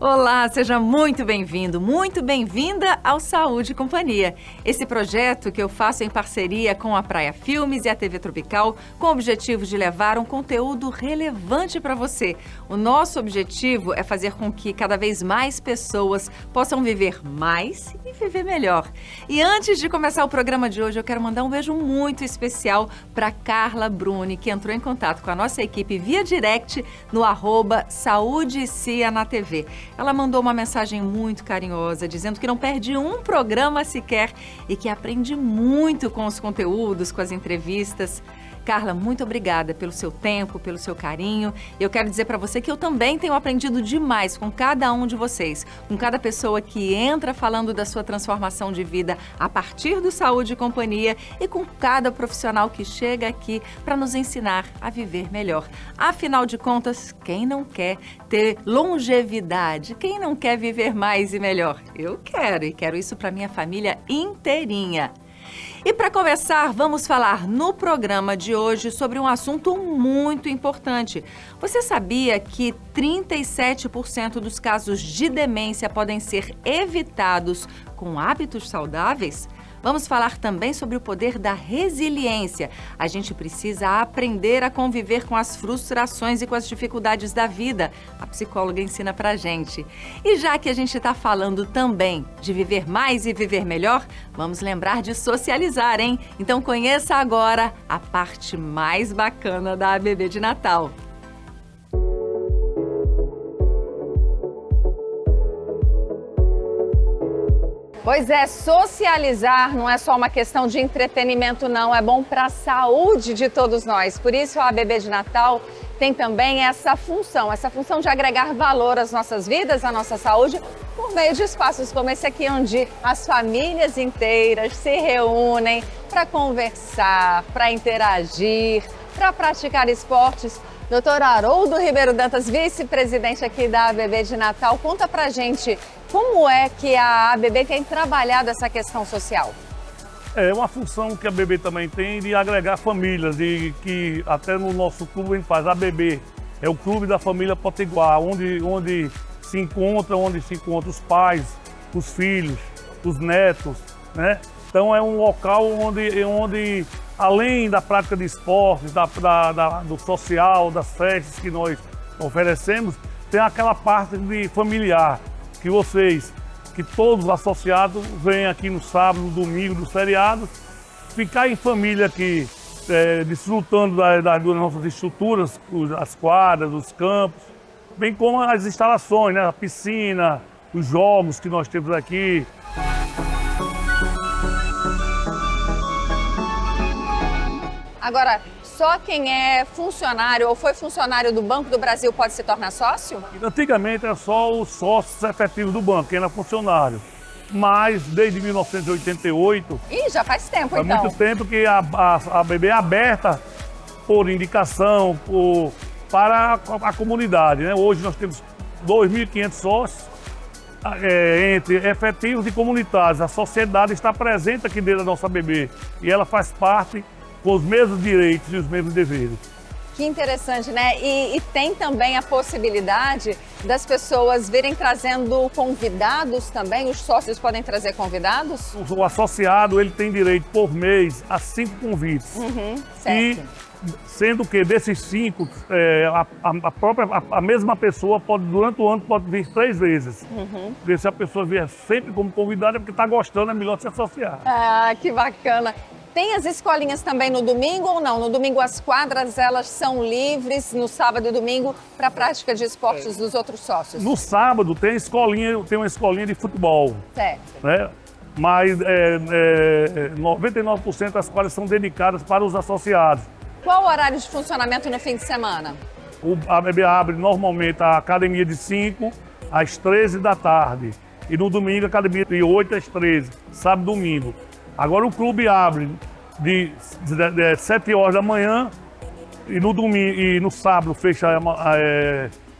Olá, seja muito bem-vindo, muito bem-vinda ao Saúde e Companhia. Esse projeto que eu faço em parceria com a Praia Filmes e a TV Tropical, com o objetivo de levar um conteúdo relevante para você. O nosso objetivo é fazer com que cada vez mais pessoas possam viver mais e viver melhor. E antes de começar o programa de hoje, eu quero mandar um beijo muito especial para Carla Bruni, que entrou em contato com a nossa equipe via direct no @SaúdeCia na TV. Ela mandou uma mensagem muito carinhosa, dizendo que não perde um programa sequer e que aprende muito com os conteúdos, com as entrevistas. Carla, muito obrigada pelo seu tempo, pelo seu carinho. Eu quero dizer para você que eu também tenho aprendido demais com cada um de vocês, com cada pessoa que entra falando da sua transformação de vida a partir do Saúde e Companhia e com cada profissional que chega aqui para nos ensinar a viver melhor. Afinal de contas, quem não quer ter longevidade? Quem não quer viver mais e melhor? Eu quero, e quero isso para minha família inteirinha. E para começar, vamos falar no programa de hoje sobre um assunto muito importante. Você sabia que 37% dos casos de demência podem ser evitados com hábitos saudáveis? Vamos falar também sobre o poder da resiliência. A gente precisa aprender a conviver com as frustrações e com as dificuldades da vida. A psicóloga ensina pra gente. E já que a gente está falando também de viver mais e viver melhor, vamos lembrar de socializar, hein? Então conheça agora a parte mais bacana da ABB de Natal. Pois é, socializar não é só uma questão de entretenimento, não. É bom para a saúde de todos nós. Por isso, a ABB de Natal tem também essa função de agregar valor às nossas vidas, à nossa saúde, por meio de espaços como esse aqui, onde as famílias inteiras se reúnem para conversar, para interagir, para praticar esportes. Dr. Haroldo Ribeiro Dantas, vice-presidente aqui da ABB de Natal, conta pra gente como é que a ABB tem trabalhado essa questão social. É uma função que a ABB também tem de agregar famílias, e que até no nosso clube a gente faz. A ABB é o clube da família potiguar, onde se encontra os pais, os filhos, os netos, né? Então é um local onde além da prática de esportes, do social, das festas que nós oferecemos, tem aquela parte de familiar, que todos os associados vêm aqui no sábado, no domingo, nos feriados, ficar em família aqui, desfrutando das nossas estruturas, as quadras, os campos, bem como as instalações, né? A piscina, os jogos que nós temos aqui. Agora, só quem é funcionário ou foi funcionário do Banco do Brasil pode se tornar sócio? Antigamente era só os sócios efetivos do banco, quem era funcionário. Mas desde 1988... Ih, já faz tempo então. Faz muito tempo que a ABB é aberta por indicação, para a comunidade, né? Hoje nós temos 2.500 sócios, entre efetivos e comunitários. A sociedade está presente aqui dentro da nossa ABB e ela faz parte com os mesmos direitos e os mesmos deveres. Que interessante, né? E tem também a possibilidade das pessoas virem trazendo convidados também? Os sócios podem trazer convidados? O associado ele tem direito por mês a 5 convites. Certo. E sendo que desses 5, a mesma pessoa pode, durante o ano, pode vir 3 vezes. Porque se a pessoa vier sempre como convidada é porque está gostando, é melhor se associar. Ah, que bacana! Tem as escolinhas também no domingo ou não? No domingo as quadras elas são livres, no sábado e domingo para a prática de esportes dos outros sócios? No sábado tem uma escolinha de futebol. Certo. Né? Mas 99% das quadras são dedicadas para os associados. Qual o horário de funcionamento no fim de semana? A ABB abre normalmente a academia de 5 às 13 da tarde. E no domingo a academia de 8 às 13, sábado e domingo. Agora o clube abre de 7 horas da manhã e no domingo e no sábado fecha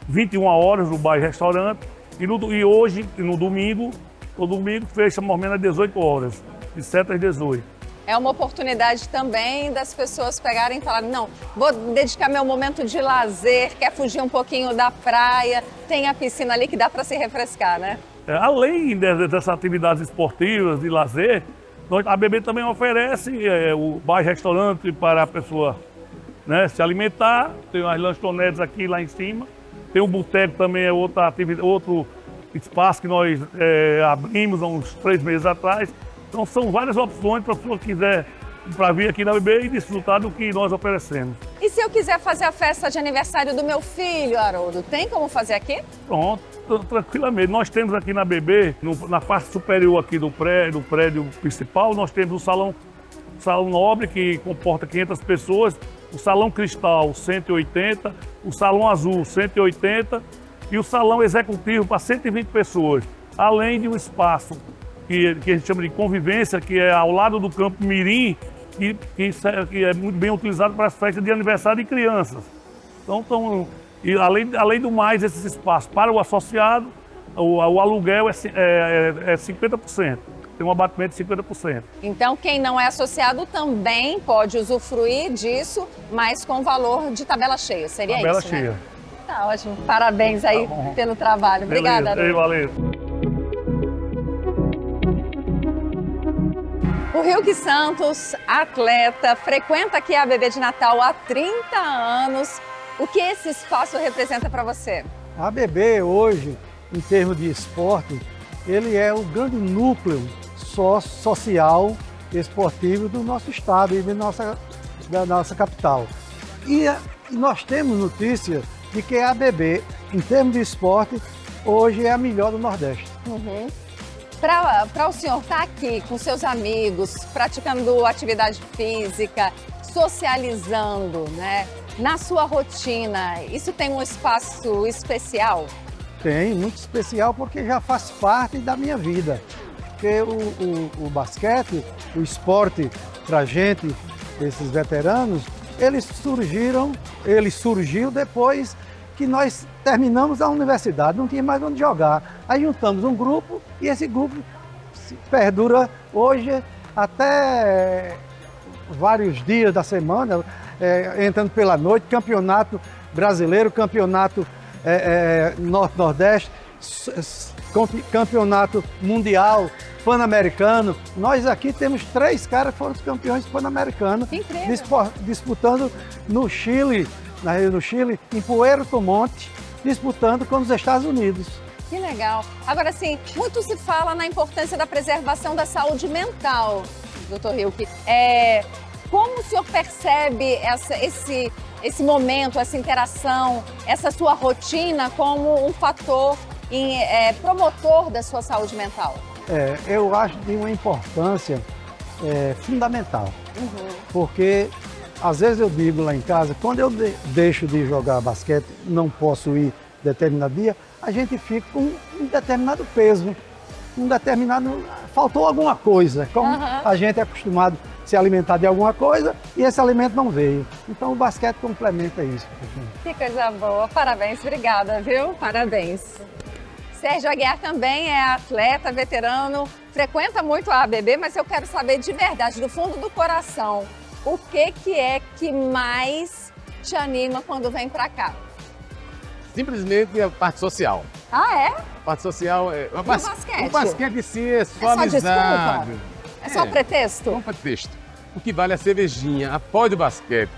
21 horas no bar e restaurante. E hoje, no domingo, fecha mais ou menos às 18 horas, de 7 às 18. É uma oportunidade também das pessoas pegarem e falarem, não, vou dedicar meu momento de lazer, quer fugir um pouquinho da praia, tem a piscina ali que dá para se refrescar, né? Além dessas atividades esportivas, de lazer, a BB também oferece o bar e restaurante para a pessoa, né, se alimentar. Tem as lanchonetes aqui lá em cima. Tem o boteco também, é outra atividade, outro espaço que nós abrimos há uns 3 meses atrás. Então são várias opções para a pessoa que quiser para vir aqui na BB e desfrutar do que nós oferecemos. E se eu quiser fazer a festa de aniversário do meu filho, Haroldo, tem como fazer aqui? Pronto, tranquilamente. Nós temos aqui na BB, na parte superior aqui do prédio principal, nós temos o salão nobre, que comporta 500 pessoas, o salão cristal, 180, o salão azul, 180 e o salão executivo para 120 pessoas, além de um espaço que a gente chama de convivência, que é ao lado do Campo Mirim, que é muito bem utilizado para as festas de aniversário de crianças. Então, e além do mais, esses espaços para o associado, o aluguel é 50%. Tem um abatimento de 50%. Então, quem não é associado também pode usufruir disso, mas com valor de tabela cheia, seria tabela isso, cheia. Né? Tá ótimo. Parabéns aí pelo trabalho. Obrigada, Haroldo. Valeu. O Rilke Santos, atleta, frequenta aqui a BB de Natal há 30 anos. O que esse espaço representa para você? A BB hoje, em termos de esporte, ele é o grande núcleo social, esportivo do nosso estado e da nossa capital. E nós temos notícia de que a BB, em termos de esporte, hoje é a melhor do Nordeste. Uhum. Para o senhor estar aqui com seus amigos, praticando atividade física, socializando, né? Na sua rotina, isso tem um espaço especial? Tem, muito especial, porque já faz parte da minha vida. Porque o basquete, o esporte, para a gente, esses veteranos, ele surgiu depois que nós terminamos a universidade, não tinha mais onde jogar. Aí juntamos um grupo e esse grupo perdura hoje até vários dias da semana, entrando pela noite, campeonato brasileiro, campeonato Norte-Nordeste, campeonato mundial, pan-americano. Nós aqui temos 3 caras que foram os campeões pan-americanos, disputando no Chile, em Puerto Montt, disputando com os Estados Unidos. Que legal. Agora, sim, muito se fala na importância da preservação da saúde mental, doutor Rilke. Como o senhor percebe esse momento, essa interação, essa sua rotina como um fator promotor da sua saúde mental? Eu acho de uma importância fundamental, porque às vezes eu digo lá em casa, quando eu deixo de jogar basquete, não posso ir determinado dia, a gente fica com um determinado peso, faltou alguma coisa, como a gente é acostumado a se alimentar de alguma coisa e esse alimento não veio. Então o basquete complementa isso. Que coisa boa, parabéns, obrigada, viu? Parabéns. Sérgio Aguiar também é atleta, veterano, frequenta muito a ABB, mas eu quero saber de verdade, do fundo do coração, o que é que mais te anima quando vem pra cá? Simplesmente a parte social. Ah, é? A parte social é... O basquete? O basquete em si é só amizade. Desculpa? É só pretexto? É um pretexto. O que vale é a cervejinha após o basquete.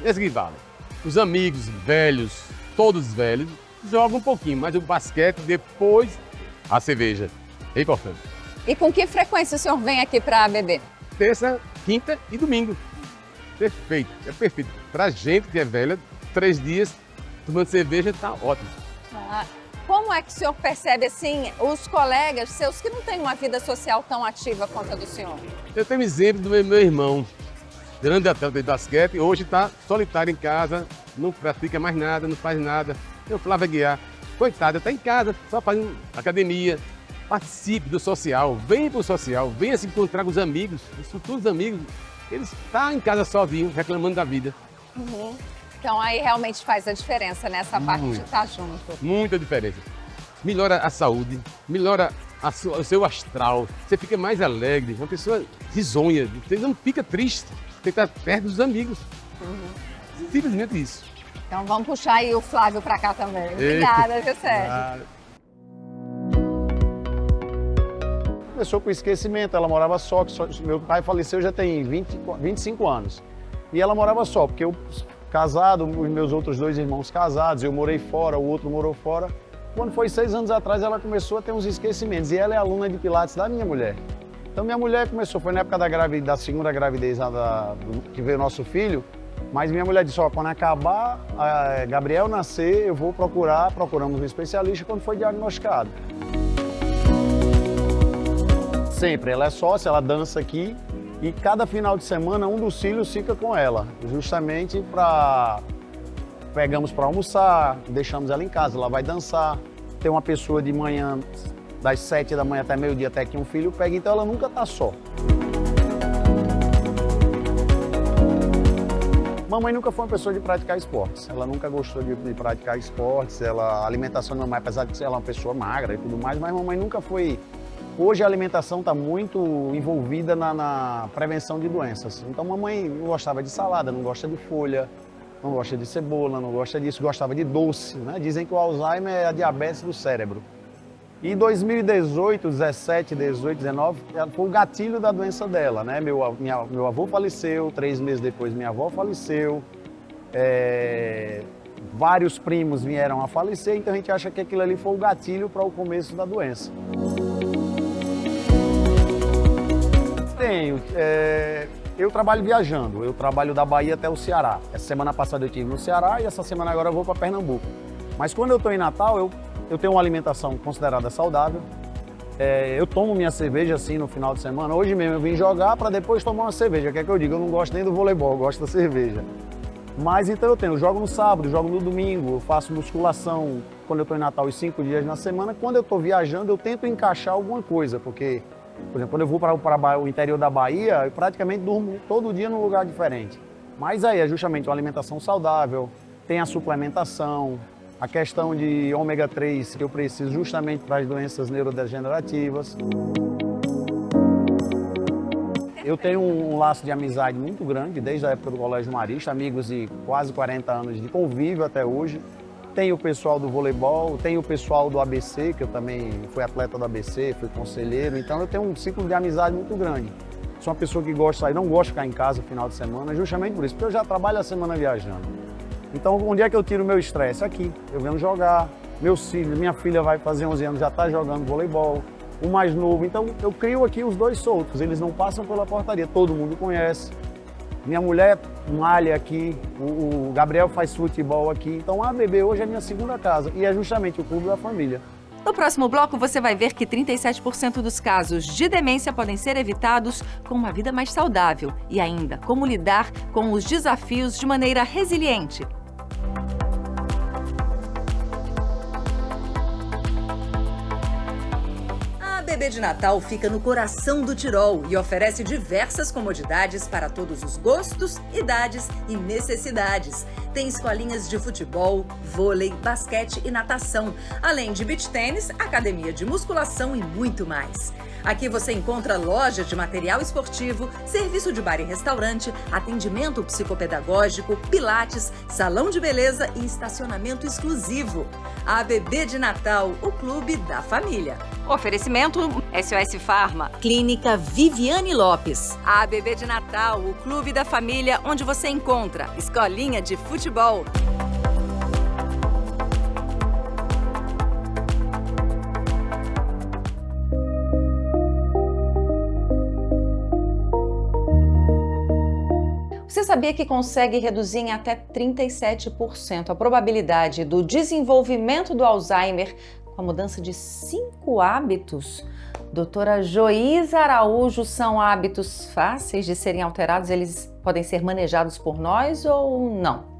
Esse que vale. Os amigos velhos, todos velhos, jogam um pouquinho, mas o basquete depois a cerveja. É importante. E com que frequência o senhor vem aqui para a BB? Terça, quinta e domingo. Perfeito, é perfeito. Pra gente que é velha, 3 dias tomando cerveja tá ótimo. Como é que o senhor percebe, assim, os colegas seus que não têm uma vida social tão ativa quanto a do senhor? Eu tenho exemplo do meu irmão, grande atleta de basquete, hoje está solitário em casa, não pratica mais nada, não faz nada. Eu, Flávio Aguiar, coitado, está em casa, só faz academia. Participe do social, venha para o social, venha se encontrar com os amigos, os futuros amigos. Eles estão em casa sozinhos, reclamando da vida. Então aí realmente faz a diferença nessa parte de estar junto. Muita diferença. Melhora a saúde, melhora o seu astral, você fica mais alegre, uma pessoa risonha, você não fica triste, você está perto dos amigos. Simplesmente isso. Então vamos puxar aí o Flávio para cá também. Obrigada, viu, Sérgio? Começou com esquecimento, ela morava só, meu pai faleceu já tem 25 anos. E ela morava só, porque eu casado, os meus outros 2 irmãos casados, eu morei fora, o outro morou fora. Quando foi 6 anos atrás, ela começou a ter uns esquecimentos. E ela é aluna de Pilates da minha mulher. Então minha mulher começou, foi na época da segunda gravidez que veio o nosso filho. Mas minha mulher disse, ó, quando acabar, Gabriel nascer, eu vou procuramos um especialista quando foi diagnosticado. Sempre, ela é sócia, ela dança aqui. E cada final de semana, um dos filhos fica com ela, justamente pegamos para almoçar, deixamos ela em casa, ela vai dançar. Tem uma pessoa de manhã, das 7 da manhã até meio-dia, até que um filho pega, então ela nunca está só. Mamãe nunca foi uma pessoa de praticar esportes, ela nunca gostou de praticar esportes, a alimentação não é, apesar de ser ela uma pessoa magra e tudo mais, mas mamãe nunca foi. Hoje a alimentação está muito envolvida na prevenção de doenças. Então mamãe não gostava de salada, não gosta de folha, não gosta de cebola, não gosta disso, gostava de doce, né? Dizem que o Alzheimer é a diabetes do cérebro. E 2018, 17, 18, 19, foi o gatilho da doença dela, né? Meu avô faleceu, 3 meses depois minha avó faleceu, vários primos vieram a falecer, então a gente acha que aquilo ali foi o gatilho para o começo da doença. Tenho. Eu trabalho viajando, eu trabalho da Bahia até o Ceará. Essa semana passada eu estive no Ceará e essa semana agora eu vou para Pernambuco. Mas quando eu estou em Natal, eu tenho uma alimentação considerada saudável. Eu tomo minha cerveja assim no final de semana. Hoje mesmo eu vim jogar para depois tomar uma cerveja. Quer que eu diga? Eu não gosto nem do voleibol, eu gosto da cerveja. Mas então eu jogo no sábado, jogo no domingo, eu faço musculação quando eu estou em Natal os 5 dias na semana. Quando eu estou viajando, eu tento encaixar alguma coisa, porque... Por exemplo, quando eu vou para o interior da Bahia, eu praticamente durmo todo dia num lugar diferente. Mas aí é justamente uma alimentação saudável, tem a suplementação, a questão de ômega 3 que eu preciso justamente para as doenças neurodegenerativas. Eu tenho um laço de amizade muito grande, desde a época do Colégio Marista, amigos de quase 40 anos de convívio até hoje. Tem o pessoal do voleibol, tem o pessoal do ABC, que eu também fui atleta do ABC, fui conselheiro, então eu tenho um ciclo de amizade muito grande. Sou uma pessoa que gosta de sair, não gosto de ficar em casa no final de semana, justamente por isso, porque eu já trabalho a semana viajando. Então, onde é que eu tiro o meu estresse? Aqui, eu venho jogar, meus filhos, minha filha vai fazer 11 anos, já está jogando voleibol, o mais novo, então eu crio aqui os 2 soltos, eles não passam pela portaria, todo mundo conhece. Minha mulher malha aqui, o Gabriel faz futebol aqui, então a ABB hoje é a minha segunda casa e é justamente o clube da família. No próximo bloco você vai ver que 37% dos casos de demência podem ser evitados com uma vida mais saudável e ainda como lidar com os desafios de maneira resiliente. A ABB de Natal fica no coração do Tirol e oferece diversas comodidades para todos os gostos, idades e necessidades. Tem escolinhas de futebol, vôlei, basquete e natação, além de beach tênis, academia de musculação e muito mais. Aqui você encontra loja de material esportivo, serviço de bar e restaurante, atendimento psicopedagógico, pilates, salão de beleza e estacionamento exclusivo. A ABB de Natal, o clube da família. Oferecimento SOS Farma, Clínica Viviane Lopes. A ABB de Natal, o clube da família, onde você encontra escolinha de futebol. Você sabia que consegue reduzir em até 37% a probabilidade do desenvolvimento do Alzheimer com a mudança de 5 hábitos? Doutora Joísa Araújo, são hábitos fáceis de serem alterados? Eles podem ser manejados por nós ou não?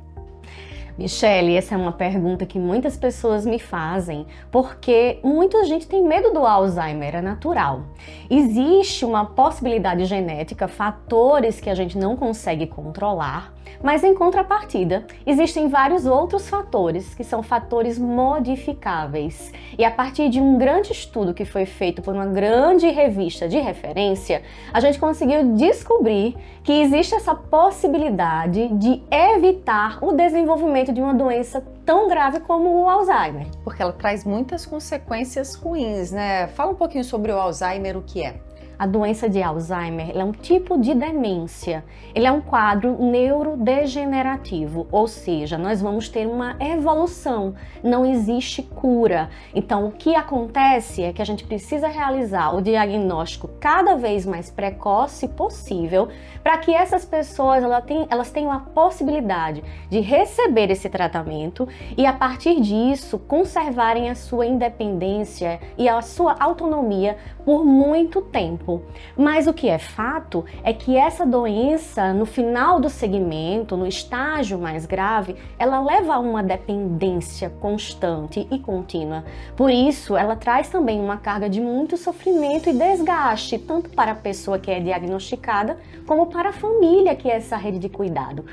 Michele, essa é uma pergunta que muitas pessoas me fazem, porque muita gente tem medo do Alzheimer, é natural. Existe uma possibilidade genética, fatores que a gente não consegue controlar, Mas em contrapartida, existem vários outros fatores, que são fatores modificáveis. E a partir de um grande estudo que foi feito por uma grande revista de referência, a gente conseguiu descobrir que existe essa possibilidade de evitar o desenvolvimento de uma doença tão grave como o Alzheimer. Porque ela traz muitas consequências ruins, né? Fala um pouquinho sobre o Alzheimer, o que é? A doença de Alzheimer é um tipo de demência. Ele é um quadro neurodegenerativo, ou seja, nós vamos ter uma evolução, não existe cura. Então, o que acontece é que a gente precisa realizar o diagnóstico cada vez mais precoce possível para que essas pessoas elas tenham a possibilidade de receber esse tratamento e, a partir disso, conservarem a sua independência e a sua autonomia por muito tempo. Mas o que é fato é que essa doença, no final do segmento, no estágio mais grave, ela leva a uma dependência constante e contínua. Por isso, ela traz também uma carga de muito sofrimento e desgaste, tanto para a pessoa que é diagnosticada, como para a família, que é essa rede de cuidado.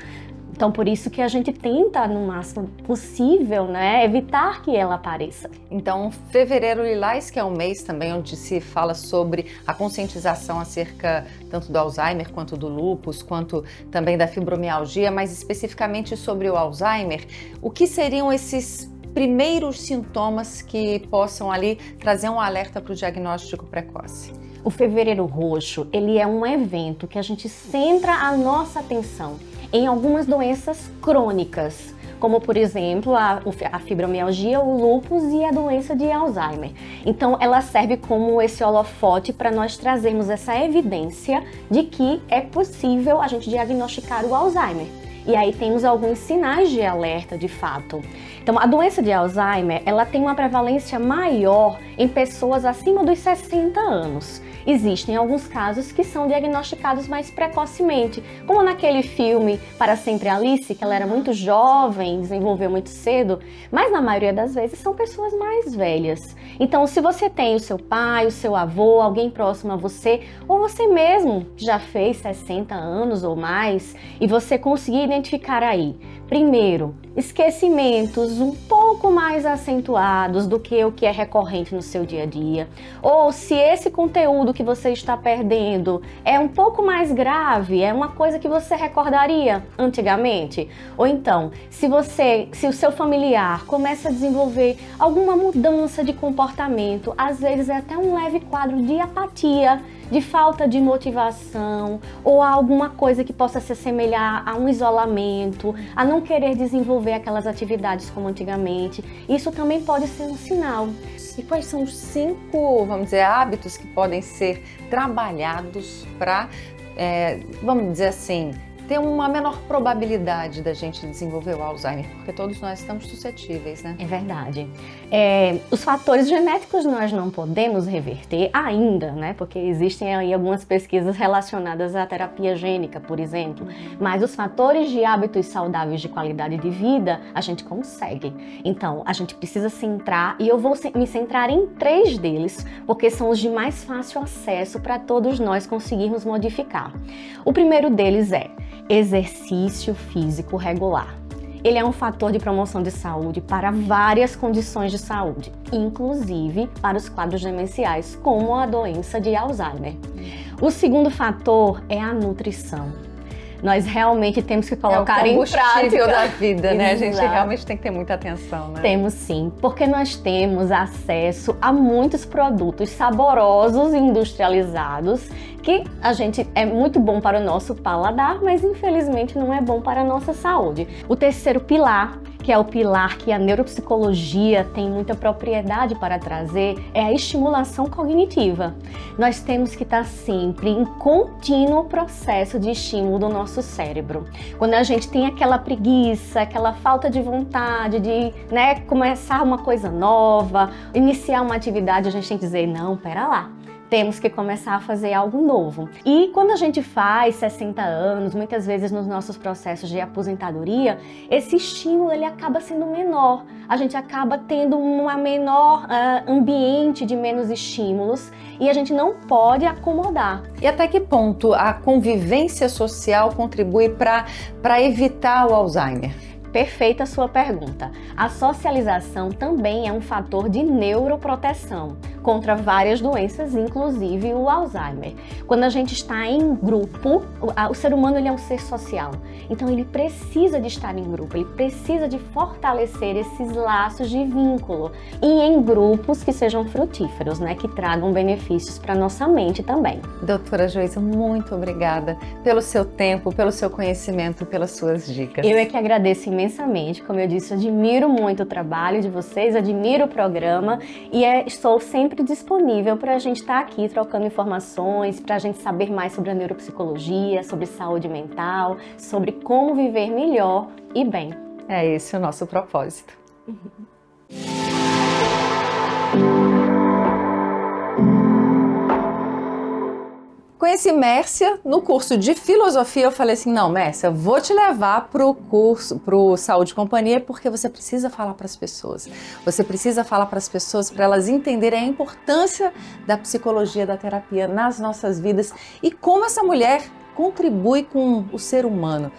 Então, por isso que a gente tenta, no máximo possível, né, evitar que ela apareça. Então, Fevereiro Lilás, que é um mês também onde se fala sobre a conscientização acerca tanto do Alzheimer, quanto do lúpus, quanto também da fibromialgia, mas especificamente sobre o Alzheimer, o que seriam esses primeiros sintomas que possam ali trazer um alerta para o diagnóstico precoce? O Fevereiro Roxo, ele é um evento que a gente centra a nossa atenção em algumas doenças crônicas, como por exemplo a fibromialgia, o lúpus e a doença de Alzheimer. Então ela serve como esse holofote para nós trazermos essa evidência de que é possível a gente diagnosticar o Alzheimer. E aí temos alguns sinais de alerta de fato. Então a doença de Alzheimer, ela tem uma prevalência maior em pessoas acima dos 60 anos. Existem alguns casos que são diagnosticados mais precocemente, como naquele filme Para Sempre Alice, que ela era muito jovem, desenvolveu muito cedo, mas na maioria das vezes são pessoas mais velhas. Então, se você tem o seu pai, o seu avô, alguém próximo a você, ou você mesmo já fez 60 anos ou mais, e você conseguir identificar aí, primeiro, esquecimentos um pouco mais acentuados do que o que é recorrente no seu dia a dia, ou se esse conteúdo que você está perdendo é um pouco mais grave, é uma coisa que você recordaria antigamente, ou então, se o seu familiar começa a desenvolver alguma mudança de comportamento, às vezes é até um leve quadro de apatia, de falta de motivação, ou alguma coisa que possa se assemelhar a um isolamento, a não querer desenvolver aquelas atividades como antigamente, isso também pode ser um sinal. E quais são os 5, vamos dizer, hábitos que podem ser trabalhados para, vamos dizer assim, ter uma menor probabilidade da gente desenvolver o Alzheimer, porque todos nós estamos suscetíveis, né? É verdade. Os fatores genéticos nós não podemos reverter ainda, né? Porque existem aí algumas pesquisas relacionadas à terapia gênica, por exemplo. Mas os fatores de hábitos saudáveis de qualidade de vida, a gente consegue. Então, a gente precisa centrar, e eu vou me centrar em 3 deles, porque são os de mais fácil acesso para todos nós conseguirmos modificar. O primeiro deles é exercício físico regular. Ele é um fator de promoção de saúde para várias condições de saúde, inclusive para os quadros demenciais, como a doença de Alzheimer. O segundo fator é a nutrição. Nós realmente temos que colocar em prática. É o combustível da vida, né? A gente Exato. realmente tem que ter muita atenção, né? Temos sim, porque nós temos acesso a muitos produtos saborosos e industrializados que é muito bom para o nosso paladar, mas infelizmente não é bom para a nossa saúde. O terceiro pilar, que é o pilar que a neuropsicologia tem muita propriedade para trazer, é a estimulação cognitiva. Nós temos que estar sempre em contínuo processo de estímulo do nosso cérebro. Quando a gente tem aquela preguiça, aquela falta de vontade de, começar uma coisa nova, iniciar uma atividade, a gente tem que dizer, não, pera lá. temos que começar a fazer algo novo. E quando a gente faz 60 anos, muitas vezes nos nossos processos de aposentadoria, esse estímulo ele acaba sendo menor. A gente acaba tendo um menor ambiente de menos estímulos e a gente não pode acomodar. E até que ponto a convivência social contribui para evitar o Alzheimer? Perfeita a sua pergunta. A socialização também é um fator de neuroproteção contra várias doenças, inclusive o Alzheimer. Quando a gente está em grupo, o ser humano ele é um ser social. Então ele precisa de estar em grupo, ele precisa de fortalecer esses laços de vínculo e em grupos que sejam frutíferos, né, que tragam benefícios para nossa mente também. Doutora Joísa, muito obrigada pelo seu tempo, pelo seu conhecimento, pelas suas dicas. Eu é que agradeço imensamente, como eu disse, admiro muito o trabalho de vocês, admiro o programa e estou sempre disponível para a gente estar aqui trocando informações, para a gente saber mais sobre a neuropsicologia, sobre saúde mental, sobre como viver melhor e bem. É esse o nosso propósito. Conheci Mércia no curso de filosofia. Eu falei assim, não, Mércia, eu vou te levar para o curso, para o Saúde e Companhia, porque você precisa falar para as pessoas. Você precisa falar para as pessoas para elas entenderem a importância da psicologia, da terapia nas nossas vidas e como essa mulher contribui com o ser humano.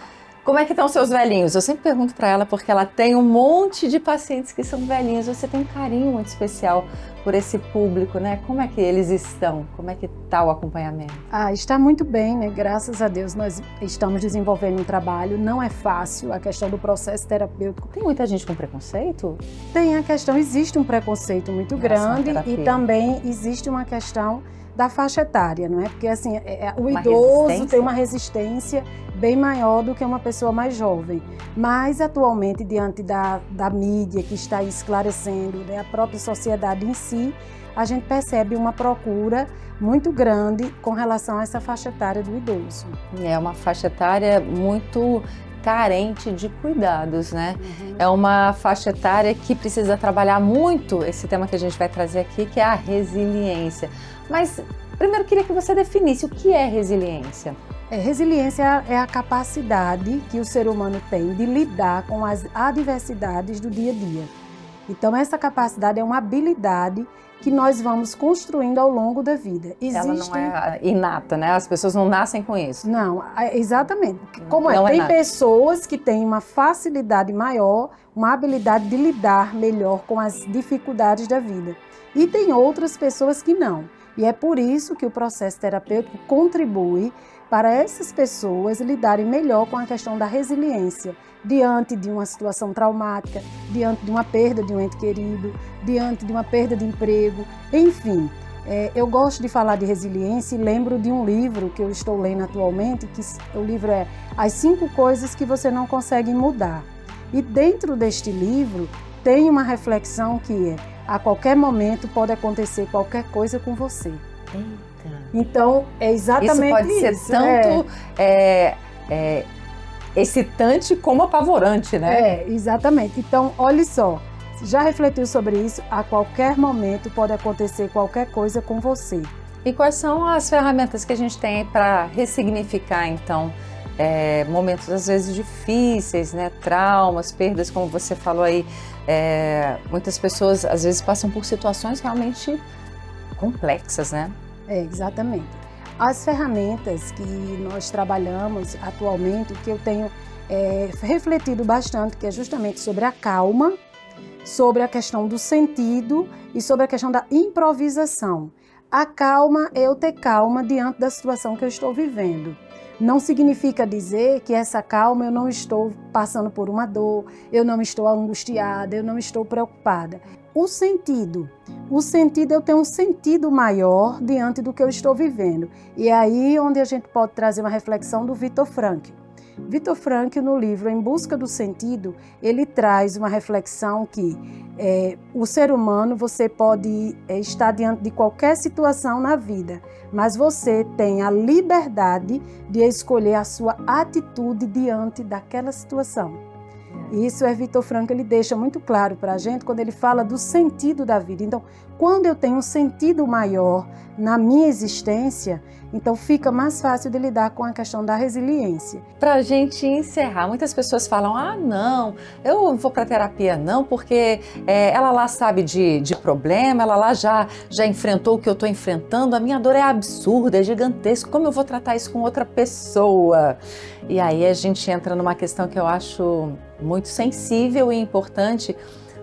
Como é que estão seus velhinhos? Eu sempre pergunto para ela porque ela tem um monte de pacientes que são velhinhos. Você tem um carinho muito especial por esse público, né? Como é que eles estão? Como é que está o acompanhamento? Está muito bem, né? Graças a Deus nós estamos desenvolvendo um trabalho. Não é fácil a questão do processo terapêutico. Tem muita gente com preconceito? Tem a questão, existe um preconceito muito grande e também existe uma questão da faixa etária, não é? Porque assim, o idoso tem uma resistência bem maior do que uma pessoa mais jovem. Mas atualmente, diante da mídia que está esclarecendo, né, a própria sociedade em si, a gente percebe uma procura muito grande com relação a essa faixa etária do idoso. É uma faixa etária muito carente de cuidados, né? É uma faixa etária que precisa trabalhar muito esse tema que a gente vai trazer aqui, que é a resiliência. Mas primeiro queria que você definisse o que é resiliência. Resiliência é a capacidade que o ser humano tem de lidar com as adversidades do dia a dia. Então essa capacidade é uma habilidade que nós vamos construindo ao longo da vida. Ela não é inata, né? As pessoas não nascem com isso. Não, exatamente. Como tem pessoas que têm uma facilidade maior, uma habilidade de lidar melhor com as dificuldades da vida. E tem outras pessoas que não. E é por isso que o processo terapêutico contribui para essas pessoas lidarem melhor com a questão da resiliência, diante de uma situação traumática, diante de uma perda de um ente querido, diante de uma perda de emprego, enfim. Eu gosto de falar de resiliência e lembro de um livro que eu estou lendo atualmente, que o livro é As 5 Coisas que Você Não Consegue Mudar. E dentro deste livro tem uma reflexão que é: a qualquer momento pode acontecer qualquer coisa com você. Eita. Então, é exatamente isso. Isso pode ser tanto excitante como apavorante, né? Exatamente. Então, olha só, já refletiu sobre isso? A qualquer momento pode acontecer qualquer coisa com você. E quais são as ferramentas que a gente tem para ressignificar, então, momentos às vezes difíceis, né? Traumas, perdas, como você falou aí. Muitas pessoas às vezes passam por situações realmente complexas, né? Exatamente. As ferramentas que nós trabalhamos atualmente, que eu tenho refletido bastante, que é justamente sobre a calma, sobre a questão do sentido e sobre a questão da improvisação. A calma é eu ter calma diante da situação que eu estou vivendo. Não significa dizer que essa calma eu não estou passando por uma dor, eu não estou angustiada, eu não estou preocupada. O sentido eu tenho um sentido maior diante do que eu estou vivendo. E é aí onde a gente pode trazer uma reflexão do Viktor Frankl. Viktor Frankl, no livro Em Busca do Sentido, ele traz uma reflexão que o ser humano, você pode estar diante de qualquer situação na vida, mas você tem a liberdade de escolher a sua atitude diante daquela situação. Isso é Viktor Frankl, ele deixa muito claro para a gente quando ele fala do sentido da vida. Então, quando eu tenho um sentido maior na minha existência, então fica mais fácil de lidar com a questão da resiliência. Para a gente encerrar, muitas pessoas falam, não, eu vou para terapia não, porque ela lá sabe de problema, ela lá já enfrentou o que eu estou enfrentando, a minha dor é absurda, é gigantesca, como eu vou tratar isso com outra pessoa? E aí a gente entra numa questão que eu acho muito sensível e importante,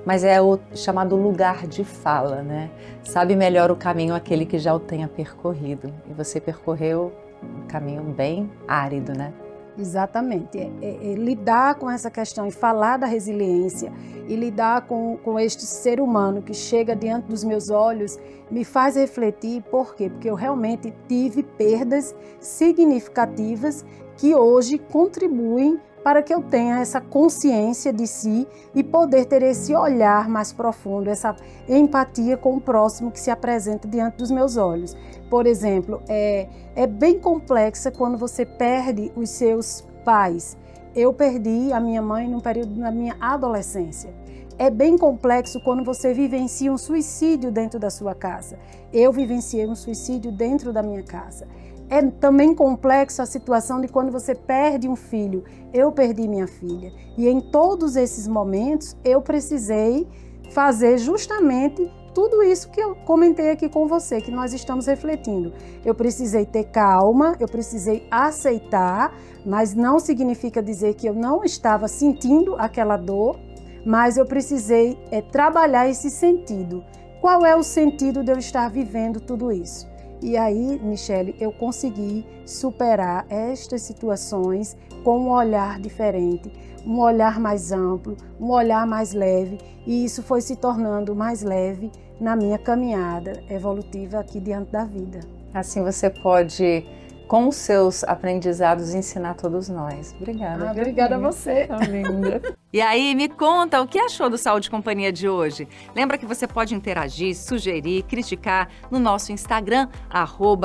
mas é o chamado lugar de fala, né? Sabe melhor o caminho aquele que já o tenha percorrido. E você percorreu um caminho bem árido, né? Exatamente. Lidar com essa questão e falar da resiliência e lidar com este ser humano que chega diante dos meus olhos me faz refletir. Por quê? Porque eu realmente tive perdas significativas que hoje contribuem para que eu tenha essa consciência de si e poder ter esse olhar mais profundo, essa empatia com o próximo que se apresenta diante dos meus olhos. Por exemplo, é bem complexa quando você perde os seus pais. Eu perdi a minha mãe num período da minha adolescência. É bem complexo quando você vivencia um suicídio dentro da sua casa. Eu vivenciei um suicídio dentro da minha casa. É também complexo a situação de quando você perde um filho. Eu perdi minha filha. E em todos esses momentos, eu precisei fazer justamente tudo isso que eu comentei aqui com você, que nós estamos refletindo. Eu precisei ter calma, eu precisei aceitar, mas não significa dizer que eu não estava sentindo aquela dor, mas eu precisei trabalhar esse sentido. Qual é o sentido de eu estar vivendo tudo isso? E aí, Michele, eu consegui superar estas situações com um olhar diferente, um olhar mais amplo, um olhar mais leve, e isso foi se tornando mais leve na minha caminhada evolutiva aqui diante da vida. Assim você pode, com os seus aprendizados, ensinar todos nós. Obrigada. Obrigada a você. Tão linda. E aí, me conta, o que achou do Saúde e Companhia de hoje? Lembra que você pode interagir, sugerir, criticar no nosso Instagram,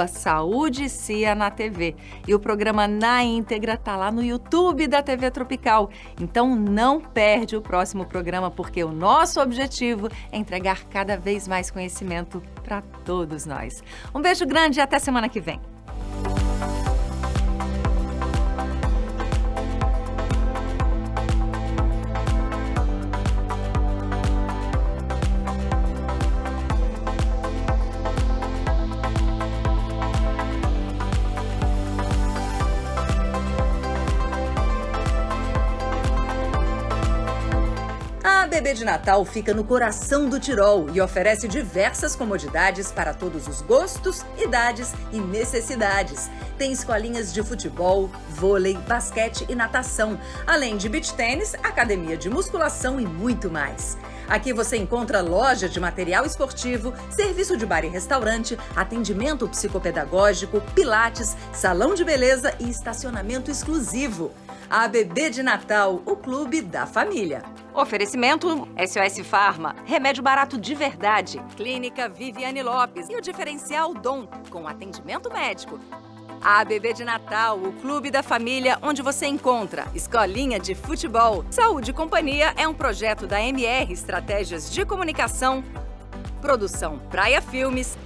@SaúdeCiaNaTV. E o programa na íntegra tá lá no YouTube da TV Tropical. Então não perde o próximo programa, porque o nosso objetivo é entregar cada vez mais conhecimento para todos nós. Um beijo grande e até semana que vem. A Bebê de Natal fica no coração do Tirol e oferece diversas comodidades para todos os gostos, idades e necessidades. Tem escolinhas de futebol, vôlei, basquete e natação, além de beach tênis, academia de musculação e muito mais. Aqui você encontra loja de material esportivo, serviço de bar e restaurante, atendimento psicopedagógico, pilates, salão de beleza e estacionamento exclusivo. A Bebê de Natal, o clube da família. Oferecimento SOS Farma, remédio barato de verdade. Clínica Viviane Lopes e o diferencial Dom, com atendimento médico. A Bebê de Natal, o clube da família, onde você encontra escolinha de futebol. Saúde e Companhia é um projeto da MR Estratégias de Comunicação, produção Praia Filmes.